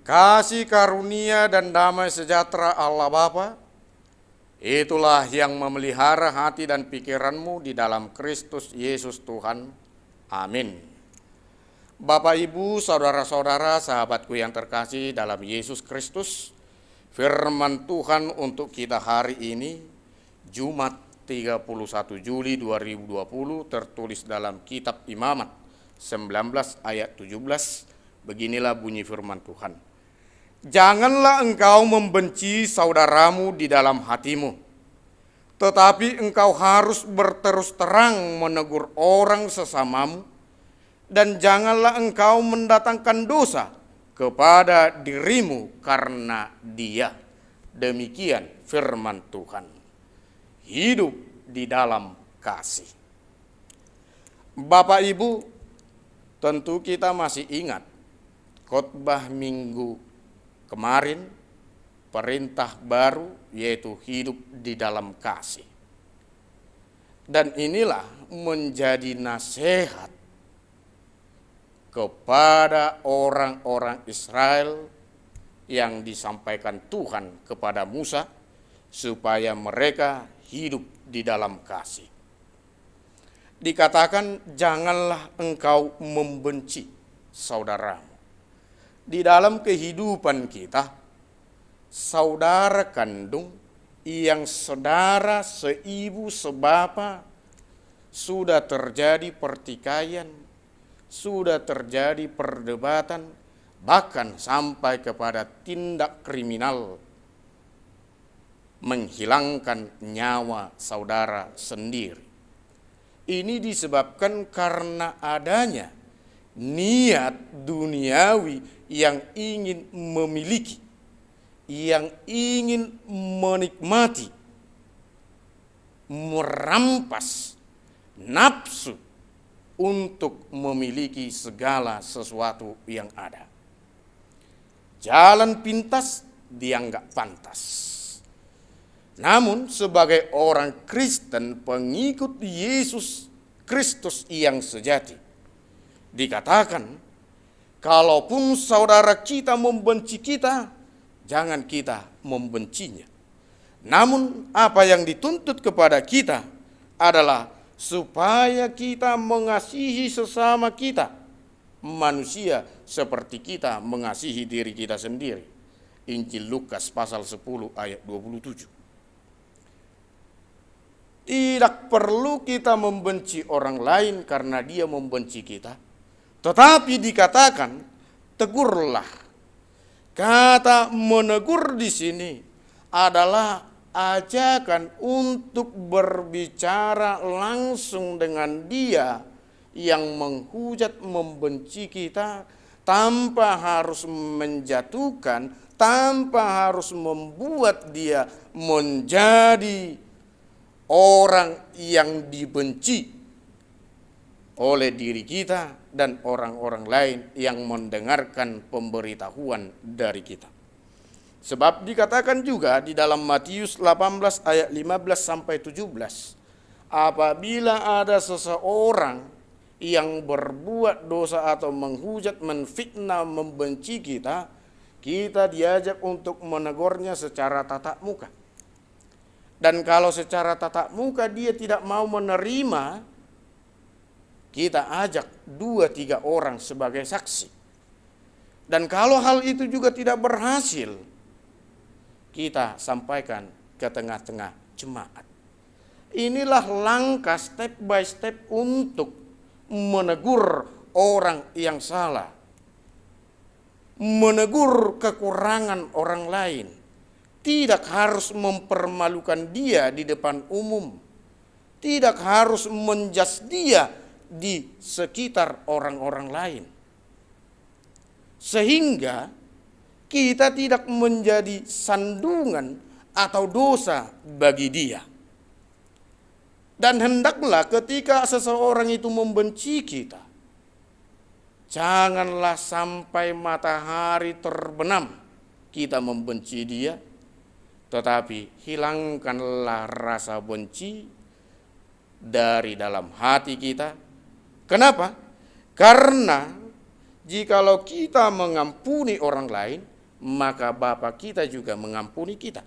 Kasih karunia dan damai sejahtera Allah Bapa, itulah yang memelihara hati dan pikiranmu di dalam Kristus Yesus Tuhan. Amin. Bapak, Ibu, saudara-saudara, sahabatku yang terkasih dalam Yesus Kristus, firman Tuhan untuk kita hari ini, Jumat 31 Juli 2020, tertulis dalam kitab Imamat 19 ayat 17, beginilah bunyi firman Tuhan. Janganlah engkau membenci saudaramu di dalam hatimu, tetapi engkau harus berterus terang menegur orang sesamamu, dan janganlah engkau mendatangkan dosa kepada dirimu karena dia. Demikian firman Tuhan. Hidup di dalam kasih. Bapak Ibu, tentu kita masih ingat khotbah minggu kemarin, perintah baru yaitu hidup di dalam kasih. Dan inilah menjadi nasihat kepada orang-orang Israel yang disampaikan Tuhan kepada Musa supaya mereka hidup di dalam kasih. Dikatakan janganlah engkau membenci saudaramu. Di dalam kehidupan kita, saudara kandung yang saudara seibu sebapa sudah terjadi pertikaian, sudah terjadi perdebatan, bahkan sampai kepada tindak kriminal, menghilangkan nyawa saudara sendiri. Ini disebabkan karena adanya niat duniawi yang ingin memiliki, yang ingin menikmati, merampas nafsu untuk memiliki segala sesuatu yang ada. Jalan pintas dianggap pantas. Namun sebagai orang Kristen pengikut Yesus Kristus yang sejati, dikatakan kalaupun saudara kita membenci kita, jangan kita membencinya. Namun apa yang dituntut kepada kita adalah supaya kita mengasihi sesama kita, manusia seperti kita mengasihi diri kita sendiri. Injil Lukas pasal 10 ayat 27. Tidak perlu kita membenci orang lain karena dia membenci kita, tetapi dikatakan tegurlah. Kata menegur di sini adalah ajakan untuk berbicara langsung dengan dia yang menghujat, membenci kita, tanpa harus menjatuhkan, tanpa harus membuat dia menjadi orang yang dibenci oleh diri kita dan orang-orang lain yang mendengarkan pemberitahuan dari kita. Sebab dikatakan juga di dalam Matius 18 ayat 15 sampai 17, apabila ada seseorang yang berbuat dosa atau menghujat, menfitnah, membenci kita, kita diajak untuk menegurnya secara tatap muka. Dan kalau secara tatap muka dia tidak mau menerima, kita ajak 2-3 orang sebagai saksi. Dan kalau hal itu juga tidak berhasil, kita sampaikan ke tengah-tengah jemaat. Inilah langkah step by step untuk menegur orang yang salah, menegur kekurangan orang lain. Tidak harus mempermalukan dia di depan umum, tidak harus menjas dia di sekitar orang-orang lain, sehingga kita tidak menjadi sandungan atau dosa bagi dia. Dan hendaklah ketika seseorang itu membenci kita, janganlah sampai matahari terbenam kita membenci dia, tetapi hilangkanlah rasa benci dari dalam hati kita. Kenapa? Karena jikalau kita mengampuni orang lain, maka Bapa kita juga mengampuni kita.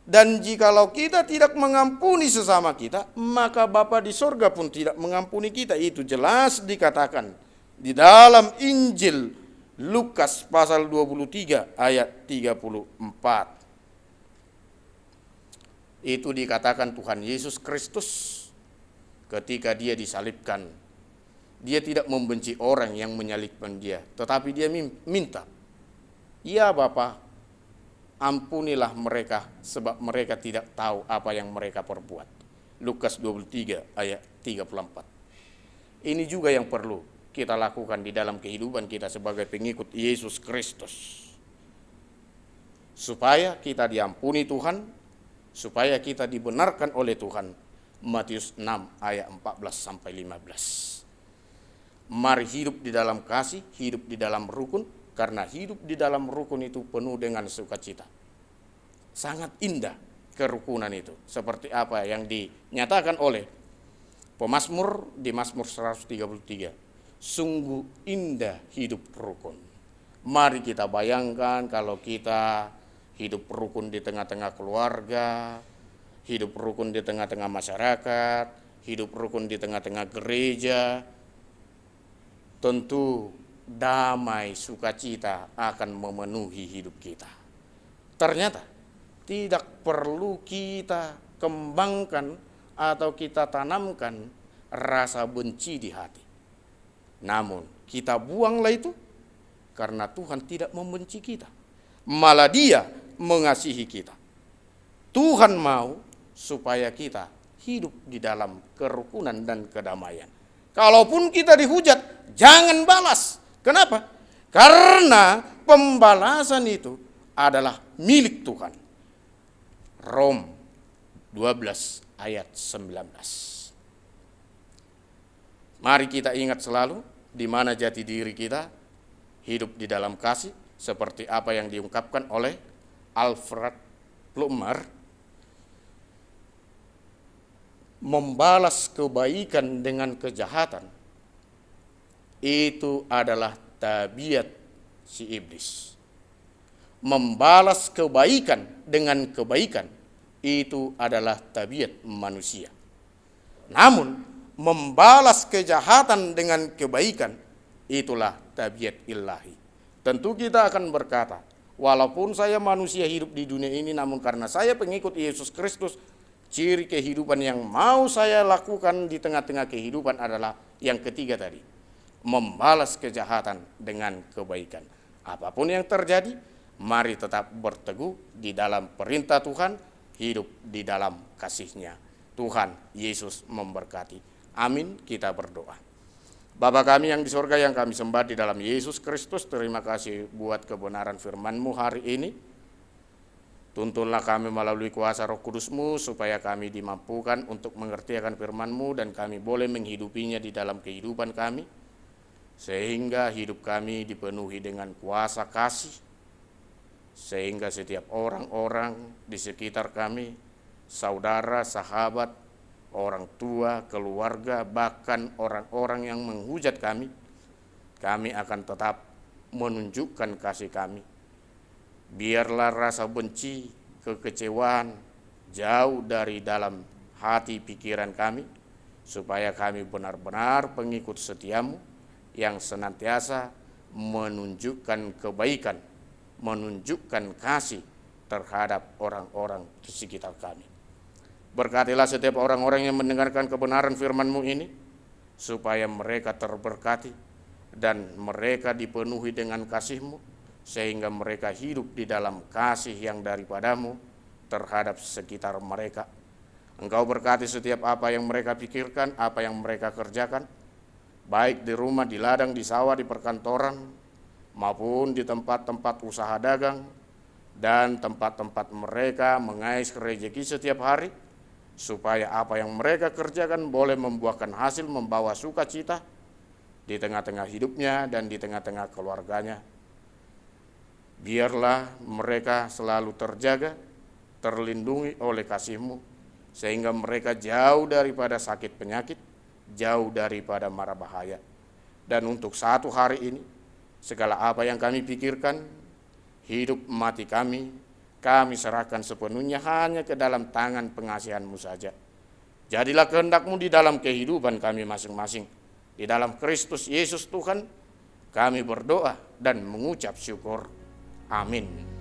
Dan jikalau kita tidak mengampuni sesama kita, maka Bapa di sorga pun tidak mengampuni kita. Itu jelas dikatakan di dalam Injil Lukas pasal 23 ayat 34. Itu dikatakan Tuhan Yesus Kristus ketika dia disalibkan. Dia tidak membenci orang yang menyalibkan dia, tetapi dia minta, "Ya Bapa, ampunilah mereka sebab mereka tidak tahu apa yang mereka perbuat." Lukas 23 ayat 34. Ini juga yang perlu kita lakukan di dalam kehidupan kita sebagai pengikut Yesus Kristus. Supaya kita diampuni Tuhan, supaya kita dibenarkan oleh Tuhan. Matius 6 ayat 14 sampai 15. Mari hidup di dalam kasih, hidup di dalam rukun, karena hidup di dalam rukun itu penuh dengan sukacita. Sangat indah kerukunan itu, seperti apa yang dinyatakan oleh pemazmur di Mazmur 133. Sungguh indah hidup rukun. Mari kita bayangkan kalau kita hidup rukun di tengah-tengah keluarga, hidup rukun di tengah-tengah masyarakat, hidup rukun di tengah-tengah gereja. Tentu damai sukacita akan memenuhi hidup kita. Ternyata tidak perlu kita kembangkan atau kita tanamkan rasa benci di hati. Namun kita buanglah itu karena Tuhan tidak membenci kita. Malah Dia mengasihi kita. Tuhan mau supaya kita hidup di dalam kerukunan dan kedamaian. Kalaupun kita dihujat, jangan balas. Kenapa? Karena pembalasan itu adalah milik Tuhan. Rom 12 ayat 19. Mari kita ingat selalu di mana jati diri kita, hidup di dalam kasih, seperti apa yang diungkapkan oleh Alfred Plummer. Membalas kebaikan dengan kejahatan itu adalah tabiat si iblis. Membalas kebaikan dengan kebaikan itu adalah tabiat manusia. Namun membalas kejahatan dengan kebaikan itulah tabiat ilahi. Tentu kita akan berkata, walaupun saya manusia hidup di dunia ini, namun karena saya pengikut Yesus Kristus, ciri kehidupan yang mau saya lakukan di tengah-tengah kehidupan adalah yang ketiga tadi. Membalas kejahatan dengan kebaikan. Apapun yang terjadi, mari tetap berteguh di dalam perintah Tuhan, hidup di dalam kasih-Nya. Tuhan Yesus memberkati. Amin, kita berdoa. Bapa kami yang di sorga, yang kami sembah di dalam Yesus Kristus, terima kasih buat kebenaran firman-Mu hari ini. Tuntunlah kami melalui kuasa Roh Kudus-Mu supaya kami dimampukan untuk mengerti akan firman-Mu dan kami boleh menghidupinya di dalam kehidupan kami, sehingga hidup kami dipenuhi dengan kuasa kasih, sehingga setiap orang-orang di sekitar kami, saudara, sahabat, orang tua, keluarga, bahkan orang-orang yang menghujat kami akan tetap menunjukkan kasih kami. Biarlah rasa benci, kekecewaan jauh dari dalam hati pikiran kami, supaya kami benar-benar pengikut setia-Mu yang senantiasa menunjukkan kebaikan, menunjukkan kasih terhadap orang-orang di sekitar kami. Berkatilah setiap orang-orang yang mendengarkan kebenaran firman-Mu ini, supaya mereka terberkati dan mereka dipenuhi dengan kasih-Mu, sehingga mereka hidup di dalam kasih yang daripada-Mu terhadap sekitar mereka. Engkau berkati setiap apa yang mereka pikirkan, apa yang mereka kerjakan, baik di rumah, di ladang, di sawah, di perkantoran, maupun di tempat-tempat usaha dagang, dan tempat-tempat mereka mengais rezeki setiap hari, supaya apa yang mereka kerjakan boleh membuahkan hasil, membawa sukacita di tengah-tengah hidupnya dan di tengah-tengah keluarganya. Biarlah mereka selalu terjaga, terlindungi oleh kasih-Mu, sehingga mereka jauh daripada sakit penyakit, jauh daripada mara bahaya. Dan untuk satu hari ini, segala apa yang kami pikirkan, Hidup mati kami serahkan sepenuhnya hanya ke dalam tangan pengasihan-Mu saja. Jadilah kehendak-Mu di dalam kehidupan kami masing-masing. Di dalam Kristus Yesus Tuhan, kami berdoa dan mengucap syukur. Amin.